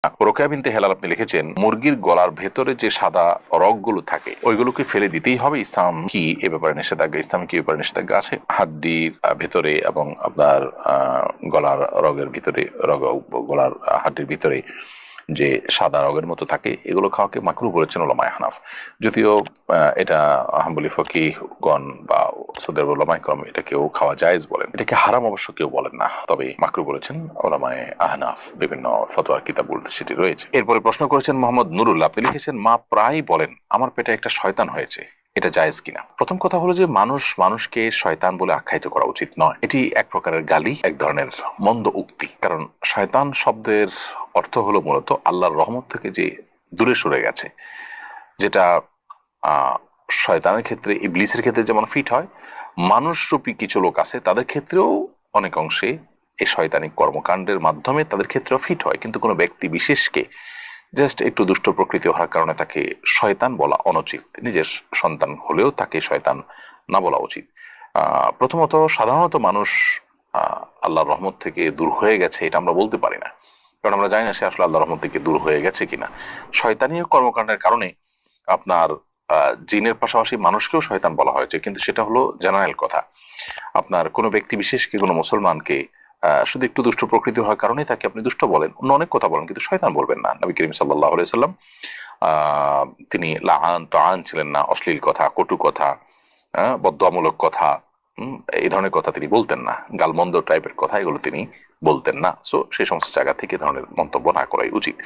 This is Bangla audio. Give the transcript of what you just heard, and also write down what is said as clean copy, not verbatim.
রোকেয়া বিনতে হেলাল আপনি লিখেছেন, মুরগির গলার ভেতরে যে সাদা রগগুলো থাকে ওইগুলোকে ফেলে দিতেই হবে, ইসলাম কি এ ব্যাপারে নিষেধাজ্ঞা, ইসলাম কি এ ব্যাপারে নিষেধাজ্ঞা আছে? হাড্ডির ভেতরে এবং আপনার গলার রগের ভিতরে, গলার হাড্ডির ভিতরে যে সাদা রগের মতো থাকে এগুলো খাওয়াকে মাকরু বলেছেন ওলামায়ে হানাফ। যদিও এটা হাম্বলি ফকিহগণ বা সৌদি আরবের ওলামায়ে কেরাম এটাকেও খাওয়া জায়েজ বলেন, এটাকে হারাম অবশ্য কেউ বলেন না, তবে মাকরু বলেছেন ওলামায়ে আহনাফ, বিভিন্ন ফতোয়ার কিতাবগুলোতে সেটি রয়েছে। এরপরে প্রশ্ন করেছেন মোহাম্মদ নুরুল্লাহ, আপনি লিখেছেন, মা প্রায় বলেন আমার পেটে একটা শয়তান হয়েছে, এটা জায়েজ কিনা? প্রথম কথা হলো যে মানুষকে শয়তান বলে আখ্যায়িত করা উচিত নয়, এটি এক প্রকারের গালি, এক ধরনের মন্দ উক্তি। কারণ শয়তান শব্দের অর্থ হলো মূলত আল্লাহর রহমত থেকে যে দূরে সরে গেছে, যেটা আহ শয়তানের ক্ষেত্রে, ইবলিসের ক্ষেত্রে যেমন ফিট হয়, মানুষরূপী কিছু লোক আছে তাদের ক্ষেত্রেও অনেক অংশে এই শয়তানিক কর্মকাণ্ডের মাধ্যমে তাদের ক্ষেত্রেও ফিট হয়। কিন্তু কোনো ব্যক্তি বিশেষকে জাস্ট একটু দুষ্ট প্রকৃতি হওয়ার কারণে তাকে শয়তান বলা অনুচিত, নিজের সন্তান হলেও তাকে শয়তান না বলা উচিত। প্রথমত সাধারণত মানুষ আল্লাহর রহমত থেকে দূর হয়ে গেছে এটা আমরা বলতে পারি না, কারণ আমরা জানি না সে আসলে আল্লাহর রহমত থেকে দূর হয়ে গেছে কিনা। শয়তানীয় কর্মকাণ্ডের কারণে আপনার জিনের পাশাপাশি মানুষকেও শয়তান বলা হয়েছে, কিন্তু সেটা হলো জেনারেল কথা। আপনার কোনো ব্যক্তি বিশেষকে, কোনো মুসলমানকে শুধু একটু দুষ্ট প্রকৃতি হওয়ার কারণে তাকে আপনি দুষ্ট বলেন, অন্য অনেক কথা বলেন, কিন্তু শয়তান বলবেন না। নবী করিম সাল্লাল্লাহু আলাইহি সাল্লাম তিনি লাআন তাআন ছিলেন না, অশ্লীল কথা, কটু কথা, বদদোয়ামূলক কথা, এই ধরনের কথা তিনি বলতেন না, গালমন্দ টাইপের কথা এগুলো তিনি বলতেন না। সো সেই সমস্ত জায়গা থেকে ধরনের মন্তব্য না করাই উচিত।